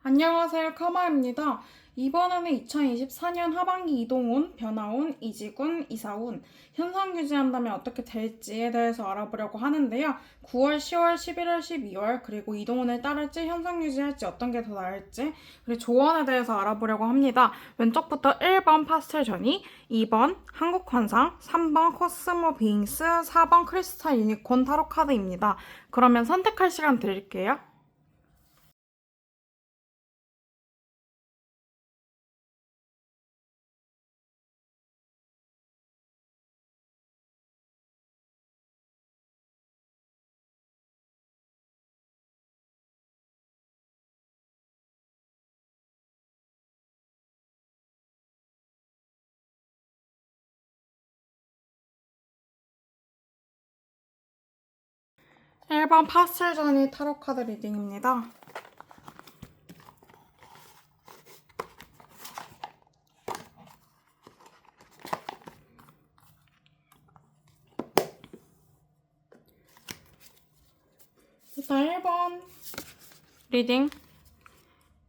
안녕하세요. 카마입니다. 이번에는 2024년 하반기 이동운, 변화운, 이직운, 이사운, 현상 유지한다면 어떻게 될지에 대해서 알아보려고 하는데요. 9월, 10월, 11월, 12월, 그리고 이동운을 따를지 현상 유지할지 어떤 게 더 나을지, 그리고 조언에 대해서 알아보려고 합니다. 왼쪽부터 1번 파스텔 전이, 2번 한국환상, 3번 코스모 빙스, 4번 크리스탈 유니콘 타로 카드입니다. 그러면 선택할 시간 드릴게요. 1번 파스텔 전이 타로 카드 리딩입니다. 일단 1번 리딩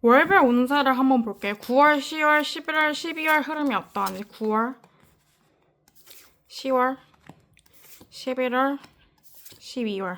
월별 운세를 한번 볼게요. 9월, 10월, 11월, 12월 흐름이 어떠한지 9월, 10월, 11월, 12월.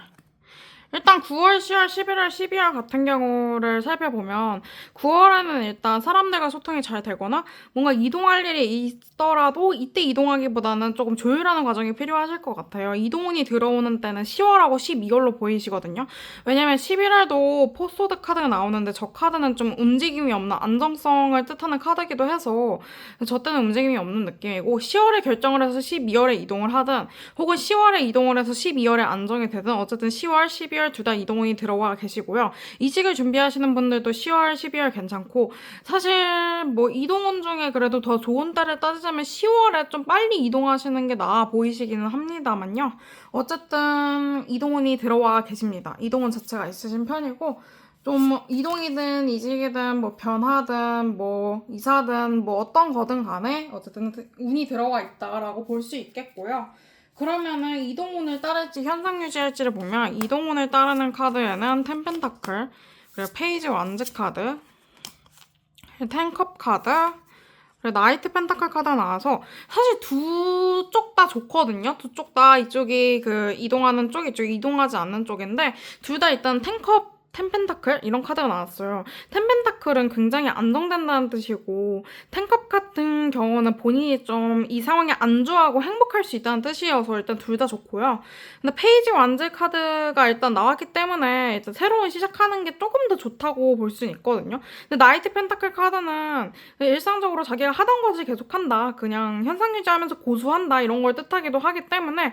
일단 9월, 10월, 11월, 12월 같은 경우를 살펴보면 9월에는 일단 사람들과 소통이 잘 되거나 뭔가 이동할 일이 있더라도 이때 이동하기보다는 조금 조율하는 과정이 필요하실 것 같아요. 이동운이 들어오는 때는 10월하고 12월로 보이시거든요. 왜냐면 11월도 포소드 카드가 나오는데 저 카드는 좀 움직임이 없는 안정성을 뜻하는 카드이기도 해서 저 때는 움직임이 없는 느낌이고 10월에 결정을 해서 12월에 이동을 하든 혹은 10월에 이동을 해서 12월에 안정이 되든 어쨌든 10월, 12월 둘 다 이동운이 들어와 계시고요. 이직을 준비하시는 분들도 10월, 12월 괜찮고 사실 뭐 이동운 중에 그래도 더 좋은 때를 따지자면 10월에 좀 빨리 이동하시는 게 나아 보이시기는 합니다만요. 어쨌든 이동운이 들어와 계십니다. 이동운 자체가 있으신 편이고 좀 이동이든 이직이든 뭐 변화든 뭐 이사든 뭐 어떤 거든 간에 어쨌든 운이 들어와 있다라고 볼 수 있겠고요. 그러면은 이동운을 따를지 현상 유지할지를 보면 이동운을 따르는 카드에는 텐펜타클, 그리고 페이지 완즈 카드, 텐컵 카드, 그리고 나이트 펜타클 카드가 나와서 사실 두 쪽 다 좋거든요. 두 쪽 다 이쪽이 그 이동하는 쪽, 이쪽이 이동하지 않는 쪽인데 둘 다 일단 텐펜타클 이런 카드가 나왔어요. 텐펜타클은 굉장히 안정된다는 뜻이고 텐컵 같은 경우는 본인이 좀 이 상황에 안주하고 행복할 수 있다는 뜻이어서 일단 둘 다 좋고요. 근데 페이지 완즈 카드가 일단 나왔기 때문에 일단 새로운 시작하는 게 조금 더 좋다고 볼 수는 있거든요. 근데 나이트 펜타클 카드는 일상적으로 자기가 하던 거지 계속한다. 그냥 현상 유지하면서 고수한다. 이런 걸 뜻하기도 하기 때문에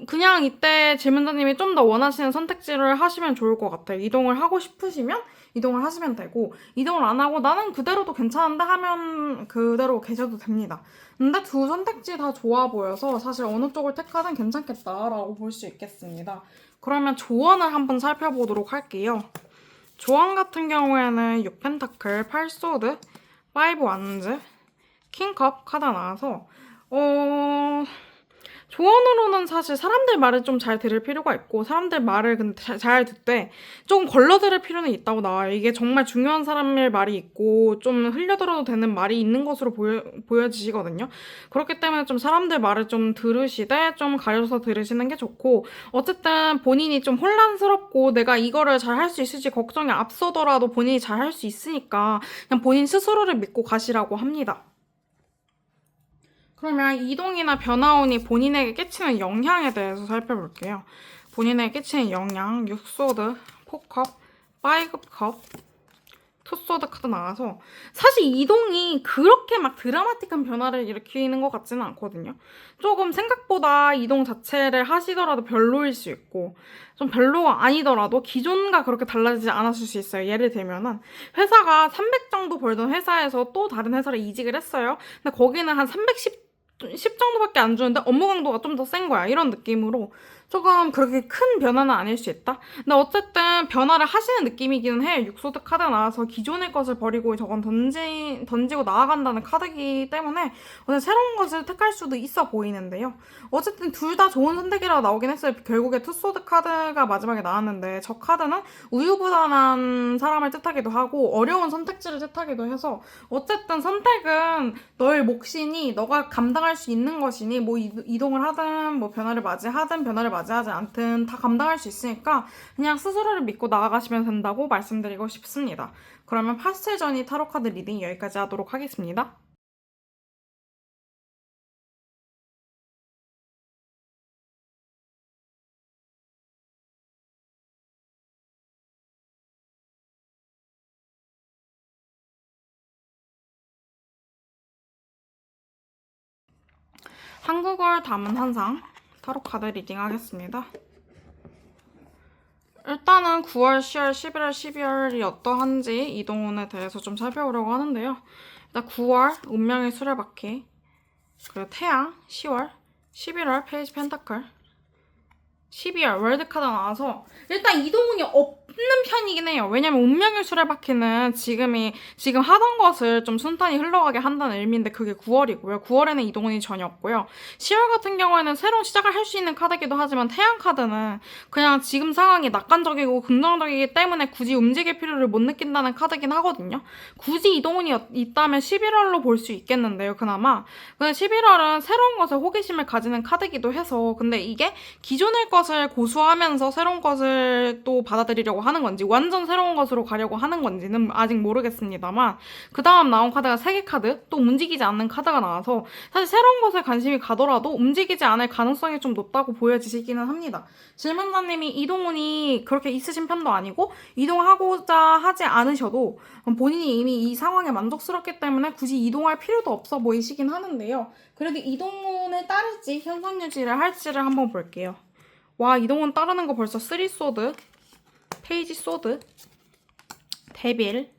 그냥 이때 질문자님이 좀 더 원하시는 선택지를 하시면 좋을 것 같아요. 이동을 하고 싶으시면 이동을 하시면 되고 이동을 안 하고 나는 그대로도 괜찮은데 하면 그대로 계셔도 됩니다. 근데 두 선택지 다 좋아 보여서 사실 어느 쪽을 택하든 괜찮겠다라고 볼 수 있겠습니다. 그러면 조언을 한번 살펴보도록 할게요. 조언 같은 경우에는 6펜타클, 8소드, 5 완즈, 킹컵 카드 나와서 조언으로는 사실 사람들 말을 좀 잘 들을 필요가 있고 사람들 말을 근데 잘 듣되 조금 걸러들을 필요는 있다고 나와요. 이게 정말 중요한 사람의 말이 있고 좀 흘려들어도 되는 말이 있는 것으로 보여지시거든요. 그렇기 때문에 좀 사람들 말을 좀 들으시되 좀 가려서 들으시는 게 좋고 어쨌든 본인이 좀 혼란스럽고 내가 이거를 잘 할 수 있을지 걱정이 앞서더라도 본인이 잘 할 수 있으니까 그냥 본인 스스로를 믿고 가시라고 합니다. 그러면 이동이나 변화운이 본인에게 끼치는 영향에 대해서 살펴볼게요. 본인에게 끼치는 영향, 6소드, 4컵, 5컵, 투소드 카드 나와서 사실 이동이 그렇게 막 드라마틱한 변화를 일으키는 것 같지는 않거든요. 조금 생각보다 이동 자체를 하시더라도 별로일 수 있고 좀 별로가 아니더라도 기존과 그렇게 달라지지 않았을 수 있어요. 예를 들면은 회사가 300 정도 벌던 회사에서 또 다른 회사를 이직을 했어요. 근데 거기는 한 310 정도밖에 안 주는데 업무 강도가 좀 더 센 거야. 이런 느낌으로 조금 그렇게 큰 변화는 아닐 수 있다. 근데 어쨌든 변화를 하시는 느낌이기는 해. 육소드 카드가 나와서 기존의 것을 버리고 저건 던지고 나아간다는 카드이기 때문에 오늘 새로운 것을 택할 수도 있어 보이는데요. 어쨌든 둘 다 좋은 선택이라고 나오긴 했어요. 결국에 투소드 카드가 마지막에 나왔는데 저 카드는 우유부단한 사람을 뜻하기도 하고 어려운 선택지를 뜻하기도 해서 어쨌든 선택은 너의 몫이니 너가 감당할 수 있는 것이니 뭐 이동을 하든 뭐 변화를 맞이하든 변화를 맞이하지 않든 다 감당할 수 있으니까 그냥 스스로를 믿고 나아가시면 된다고 말씀드리고 싶습니다. 그러면 파스텔 저니 타로 카드 리딩 여기까지 하도록 하겠습니다. 한국어를 담은 한상 타로 카드 리딩 하겠습니다. 일단은 9월, 10월, 11월, 12월이 어떠한지 이동운에 대해서 좀 살펴보려고 하는데요. 일단 9월 운명의 수레바퀴, 그리고 태양 10월, 11월 페이지 펜타클, 12월 월드카드 나와서 일단 이동운이 없는 편이긴 해요. 왜냐면 운명의 수레바퀴는 지금 하던 것을 좀 순탄히 흘러가게 한다는 의미인데 그게 9월이고요. 9월에는 이동운이 전혀 없고요. 10월 같은 경우에는 새로운 시작을 할 수 있는 카드이기도 하지만 태양 카드는 그냥 지금 상황이 낙관적이고 긍정적이기 때문에 굳이 움직일 필요를 못 느낀다는 카드긴 하거든요. 굳이 이동운이 있다면 11월로 볼 수 있겠는데요. 그나마. 근데 11월은 새로운 것에 호기심을 가지는 카드이기도 해서 근데 이게 기존의 것을 고수하면서 새로운 것을 또 받아들이려고 하는 건지 완전 새로운 것으로 가려고 하는 건지는 아직 모르겠습니다만 그 다음 나온 카드가 3개 카드 또 움직이지 않는 카드가 나와서 사실 새로운 것에 관심이 가더라도 움직이지 않을 가능성이 좀 높다고 보여지시기는 합니다. 질문자님이 이동운이 그렇게 있으신 편도 아니고 이동하고자 하지 않으셔도 본인이 이미 이 상황에 만족스럽기 때문에 굳이 이동할 필요도 없어 보이시긴 하는데요. 그래도 이동운을 따를지 현상 유지를 할지를 한번 볼게요. 와, 이동운 따르는 거 벌써 3소드, 페이지 소드, 데빌,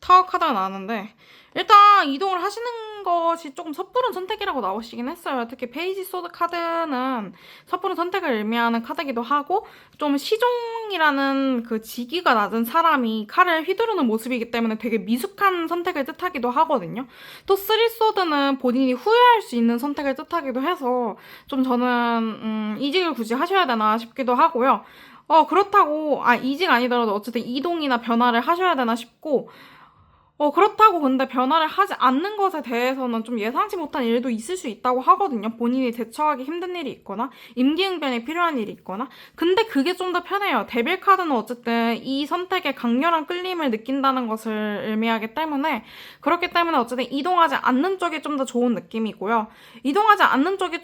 타워 카드가 나왔는데 일단 이동을 하시는 것이 조금 섣부른 선택이라고 나오시긴 했어요. 특히 페이지 소드 카드는 섣부른 선택을 의미하는 카드이기도 하고 좀 시종이라는 그 직위가 낮은 사람이 칼을 휘두르는 모습이기 때문에 되게 미숙한 선택을 뜻하기도 하거든요. 또 쓰리 소드는 본인이 후회할 수 있는 선택을 뜻하기도 해서 좀 저는 이직을 굳이 하셔야 되나 싶기도 하고요. 그렇다고 이직 아니더라도 어쨌든 이동이나 변화를 하셔야 되나 싶고 그렇다고 근데 변화를 하지 않는 것에 대해서는 좀 예상치 못한 일도 있을 수 있다고 하거든요. 본인이 대처하기 힘든 일이 있거나, 임기응변이 필요한 일이 있거나. 근데 그게 좀 더 편해요. 데빌 카드는 어쨌든 이 선택에 강렬한 끌림을 느낀다는 것을 의미하기 때문에, 그렇기 때문에 어쨌든 이동하지 않는 쪽이 좀 더 좋은 느낌이고요. 이동하지 않는 쪽이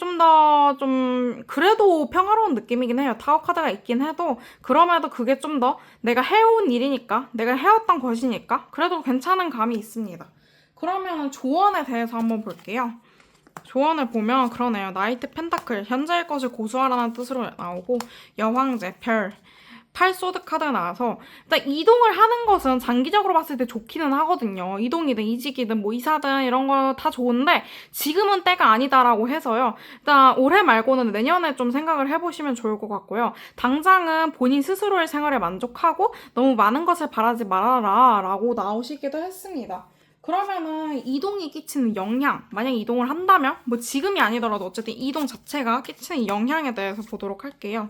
그래도 평화로운 느낌이긴 해요. 타워 카드가 있긴 해도, 그럼에도 그게 좀 더 내가 해온 일이니까, 내가 해왔던 것이니까, 그래도 괜찮은 감이 있습니다. 그러면 조언에 대해서 한번 볼게요. 조언을 보면 그러네요. 나이트 펜타클, 현재의 것을 고수하라는 뜻으로 나오고 여황제, 별, 팔소드 카드가 나와서 일단 이동을 하는 것은 장기적으로 봤을 때 좋기는 하거든요. 이동이든 이직이든 뭐 이사든 이런 거 다 좋은데 지금은 때가 아니다라고 해서요. 일단 올해 말고는 내년에 좀 생각을 해보시면 좋을 것 같고요. 당장은 본인 스스로의 생활에 만족하고 너무 많은 것을 바라지 말아라 라고 나오시기도 했습니다. 그러면은 이동이 끼치는 영향, 만약 이동을 한다면 뭐 지금이 아니더라도 어쨌든 이동 자체가 끼치는 영향에 대해서 보도록 할게요.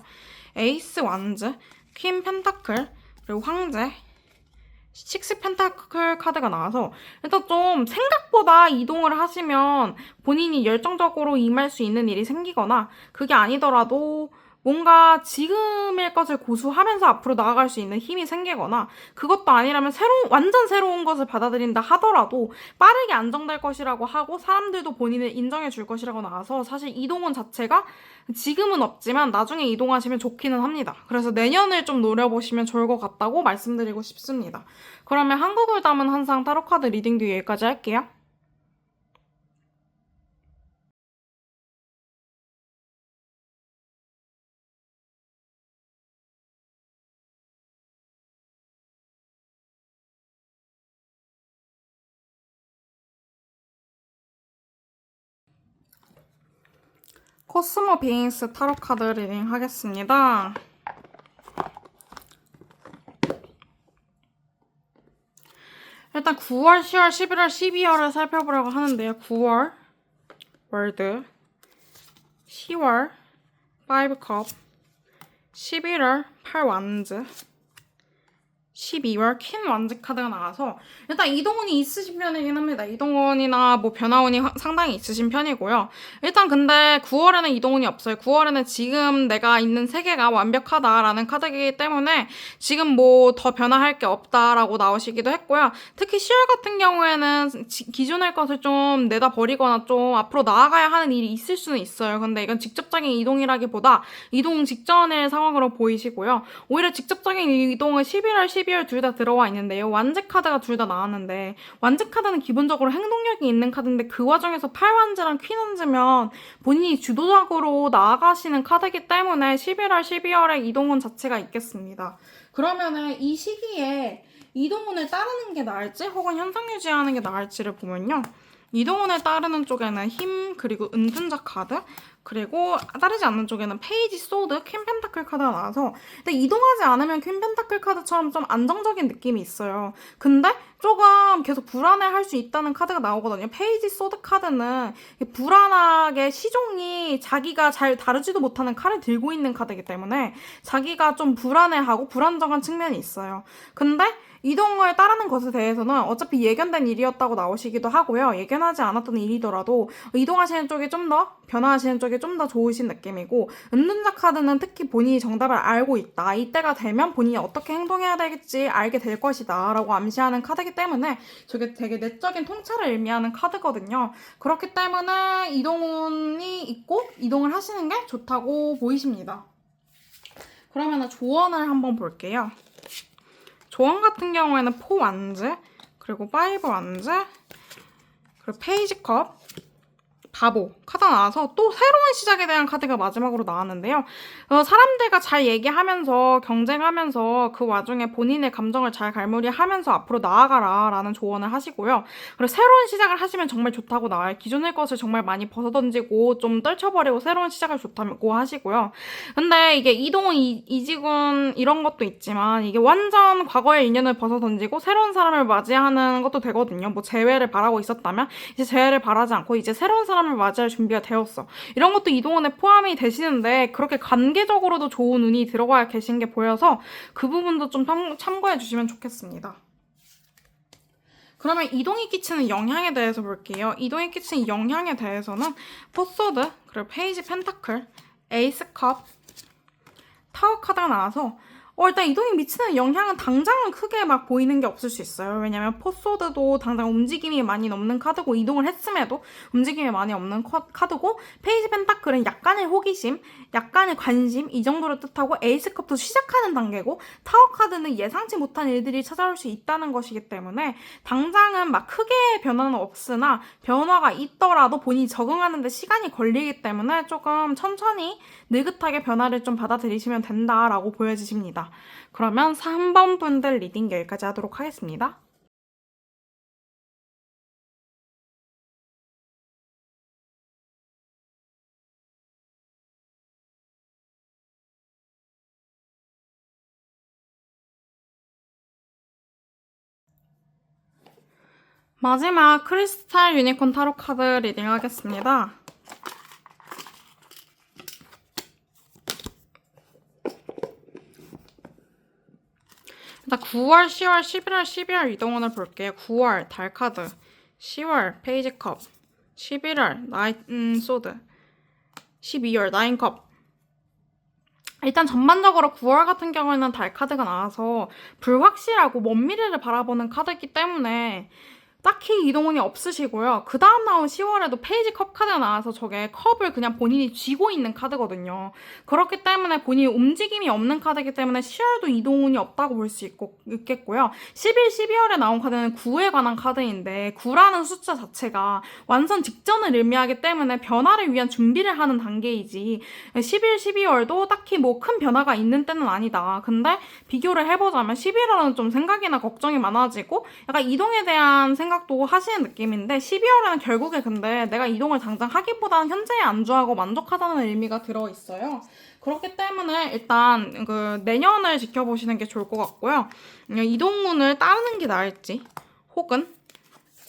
에이스 완즈, 퀸 펜타클, 그리고 황제, 식스 펜타클 카드가 나와서 일단 좀 생각보다 이동을 하시면 본인이 열정적으로 임할 수 있는 일이 생기거나 그게 아니더라도 뭔가 지금의 것을 고수하면서 앞으로 나아갈 수 있는 힘이 생기거나 그것도 아니라면 완전 새로운 것을 받아들인다 하더라도 빠르게 안정될 것이라고 하고 사람들도 본인을 인정해 줄 것이라고 나와서 사실 이동은 자체가 지금은 없지만 나중에 이동하시면 좋기는 합니다. 그래서 내년을 좀 노려보시면 좋을 것 같다고 말씀드리고 싶습니다. 그러면 한국을 담은 한상 타로카드 리딩도 여기까지 할게요. 코스모 빙스 타로 카드 리딩 하겠습니다. 일단 9월, 10월, 11월, 12월을 살펴보려고 하는데요. 9월 월드, 10월 5컵, 11월 8완즈, 12월 퀸 완즈 카드가 나와서 일단 이동운이 있으신 편이긴 합니다. 이동운이나 뭐 변화운이 상당히 있으신 편이고요. 일단 근데 9월에는 이동운이 없어요. 9월에는 지금 내가 있는 세계가 완벽하다라는 카드이기 때문에 지금 뭐 더 변화할 게 없다라고 나오시기도 했고요. 특히 10월 같은 경우에는 기존의 것을 좀 내다 버리거나 좀 앞으로 나아가야 하는 일이 있을 수는 있어요. 근데 이건 직접적인 이동이라기보다 이동 직전의 상황으로 보이시고요. 오히려 직접적인 이동은 11월, 12월 둘 다 들어와 있는데요. 완즈 카드가 둘 다 나왔는데 완즈 카드는 기본적으로 행동력이 있는 카드인데 그 와중에서 8완즈랑 퀸완즈면 본인이 주도적으로 나아가시는 카드이기 때문에 11월, 12월에 이동운 자체가 있겠습니다. 그러면은 이 시기에 이동운을 따르는 게 나을지 혹은 현상 유지하는 게 나을지를 보면요. 이동운을 따르는 쪽에는 힘, 그리고 은둔자 카드, 그리고 따르지 않는 쪽에는 페이지 소드, 퀸 펜타클 카드가 나와서 근데 이동하지 않으면 퀸 펜타클 카드처럼 좀 안정적인 느낌이 있어요. 근데 조금 계속 불안해할 수 있다는 카드가 나오거든요. 페이지 소드 카드는 불안하게 시종이 자기가 잘 다루지도 못하는 칼을 들고 있는 카드이기 때문에 자기가 좀 불안해하고 불안정한 측면이 있어요. 근데 이동을 따르는 것에 대해서는 어차피 예견된 일이었다고 나오시기도 하고요. 예견하지 않았던 일이더라도 이동하시는 쪽이 좀 더, 변화하시는 쪽이 좀 더 좋으신 느낌이고 은둔자 카드는 특히 본인이 정답을 알고 있다. 이때가 되면 본인이 어떻게 행동해야 되겠지 알게 될 것이다 라고 암시하는 카드이기 때문에 저게 되게 내적인 통찰을 의미하는 카드거든요. 그렇기 때문에 이동운이 있고 이동을 하시는 게 좋다고 보이십니다. 그러면 조언을 한번 볼게요. 조언 같은 경우에는 4완즈, 그리고 5완즈, 그리고 페이지컵, 바보 카드가 나와서 또 새로운 시작에 대한 카드가 마지막으로 나왔는데요. 사람들과 잘 얘기하면서 경쟁하면서 그 와중에 본인의 감정을 잘 갈무리하면서 앞으로 나아가라 라는 조언을 하시고요. 그리고 새로운 시작을 하시면 정말 좋다고 나와요. 기존의 것을 정말 많이 벗어던지고 좀 떨쳐버리고 새로운 시작을 좋다고 하시고요. 근데 이게 이동은 이직은 이런 것도 있지만 이게 완전 과거의 인연을 벗어던지고 새로운 사람을 맞이하는 것도 되거든요. 뭐 재회를 바라고 있었다면 이제 재회를 바라지 않고 이제 새로운 사람을 맞이할 준비가 되었어. 이런 것도 이동운에 포함이 되시는데 그렇게 관계적으로도 좋은 운이 들어가 계신 게 보여서 그 부분도 좀 참고해 주시면 좋겠습니다. 그러면 이동이 끼치는 영향에 대해서 볼게요. 이동이 끼치는 영향에 대해서는 포소드, 그리고 페이지 펜타클, 에이스 컵, 타워 카드가 나와서 일단 이동이 미치는 영향은 당장은 크게 막 보이는 게 없을 수 있어요. 왜냐면 포소드도 당장 움직임이 많이 없는 카드고 이동을 했음에도 움직임이 많이 없는 카드고 페이지 펜타클은 약간의 호기심, 약간의 관심 이 정도를 뜻하고 에이스컵도 시작하는 단계고 타워 카드는 예상치 못한 일들이 찾아올 수 있다는 것이기 때문에 당장은 막 크게 변화는 없으나 변화가 있더라도 본인이 적응하는 데 시간이 걸리기 때문에 조금 천천히 느긋하게 변화를 좀 받아들이시면 된다라고 보여지십니다. 그러면 3번 분들 리딩 여기까지 하도록 하겠습니다. 마지막 크리스탈 유니콘 타로 카드 리딩 하겠습니다. 일단 9월, 10월, 11월, 12월 이동운을 볼게요. 9월 달 카드, 10월 페이지 컵, 11월 나인 소드, 12월 나인 컵. 일단 전반적으로 9월 같은 경우에는 달 카드가 나와서 불확실하고 먼 미래를 바라보는 카드이기 때문에 딱히 이동운이 없으시고요. 그 다음 나온 10월에도 페이지 컵 카드가 나와서 저게 컵을 그냥 본인이 쥐고 있는 카드거든요. 그렇기 때문에 본인이 움직임이 없는 카드이기 때문에 10월도 이동운이 없다고 볼 수 있겠고요. 11, 12월에 나온 카드는 9에 관한 카드인데 9라는 숫자 자체가 완성 직전을 의미하기 때문에 변화를 위한 준비를 하는 단계이지 11, 12월도 딱히 뭐 큰 변화가 있는 때는 아니다. 근데 비교를 해보자면 11월은 좀 생각이나 걱정이 많아지고 약간 이동에 대한 생각 생각도 하시는 느낌인데 12월에는 결국에 근데 내가 이동을 당장 하기보다는 현재에 안주하고 만족하다는 의미가 들어있어요. 그렇기 때문에 일단 그 내년을 지켜보시는 게 좋을 것 같고요. 이동운을 따르는 게 나을지 혹은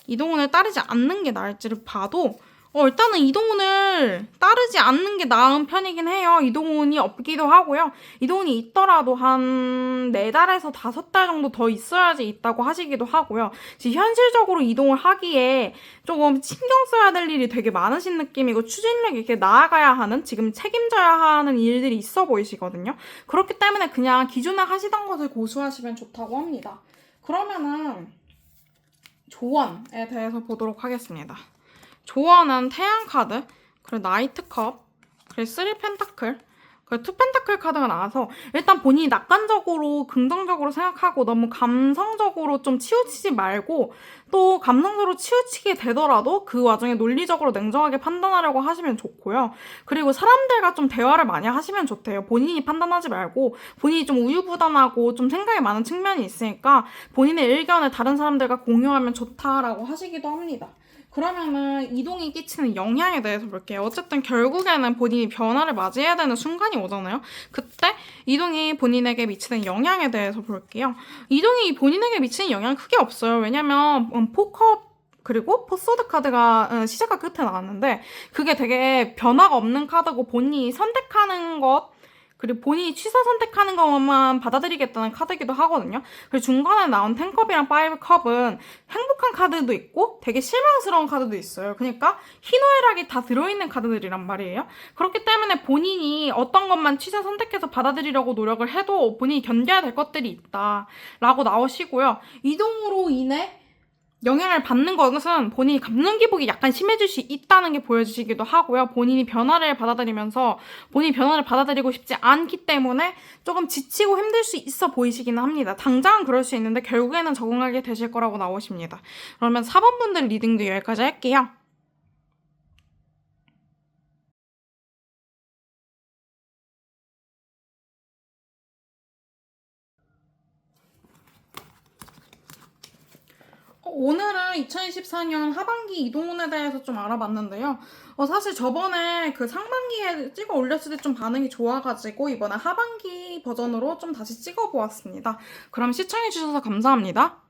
이동운을 따르지 않는 게 나을지를 봐도 일단은 이동운을 따르지 않는 게 나은 편이긴 해요. 이동운이 없기도 하고요. 이동운이 있더라도 한 4달에서 5달 정도 더 있어야지 있다고 하시기도 하고요. 지금 현실적으로 이동을 하기에 조금 신경 써야 될 일이 되게 많으신 느낌이고 추진력이 이렇게 나아가야 하는, 지금 책임져야 하는 일들이 있어 보이시거든요. 그렇기 때문에 그냥 기존에 하시던 것을 고수하시면 좋다고 합니다. 그러면은 조언에 대해서 보도록 하겠습니다. 조언은 태양 카드, 그리고 나이트 컵, 그리고 3 펜타클, 그리고 2 펜타클 카드가 나와서 일단 본인이 낙관적으로 긍정적으로 생각하고 너무 감성적으로 좀 치우치지 말고, 또 감성적으로 치우치게 되더라도 그 와중에 논리적으로 냉정하게 판단하려고 하시면 좋고요. 그리고 사람들과 좀 대화를 많이 하시면 좋대요. 본인이 판단하지 말고 본인이 좀 우유부단하고 좀 생각이 많은 측면이 있으니까 본인의 의견을 다른 사람들과 공유하면 좋다라고 하시기도 합니다. 그러면은 이동이 끼치는 영향에 대해서 볼게요. 어쨌든 결국에는 본인이 변화를 맞이해야 되는 순간이 오잖아요. 그때 이동이 본인에게 미치는 영향에 대해서 볼게요. 이동이 본인에게 미치는 영향은 크게 없어요. 왜냐면 포커 그리고 포소드 카드가 시작과 끝에 나왔는데 그게 되게 변화가 없는 카드고 본인이 선택하는 것, 그리고 본인이 취사 선택하는 것만 받아들이겠다는 카드이기도 하거든요. 그리고 중간에 나온 10컵이랑 5컵은 행복한 카드도 있고 되게 실망스러운 카드도 있어요. 그러니까 희노애락이 다 들어있는 카드들이란 말이에요. 그렇기 때문에 본인이 어떤 것만 취사 선택해서 받아들이려고 노력을 해도 본인이 견뎌야 될 것들이 있다라고 나오시고요. 이동으로 인해 영향을 받는 것은 본인이 감정 기복이 약간 심해질 수 있다는 게 보여지기도 하고요. 본인이 변화를 받아들이면서 본인이 변화를 받아들이고 싶지 않기 때문에 조금 지치고 힘들 수 있어 보이시기는 합니다. 당장은 그럴 수 있는데 결국에는 적응하게 되실 거라고 나오십니다. 그러면 4번 분들 리딩도 여기까지 할게요. 오늘은 2024년 하반기 이동운에 대해서 좀 알아봤는데요. 사실 저번에 그 상반기에 찍어 올렸을 때 좀 반응이 좋아가지고 이번에 하반기 버전으로 좀 다시 찍어 보았습니다. 그럼 시청해주셔서 감사합니다.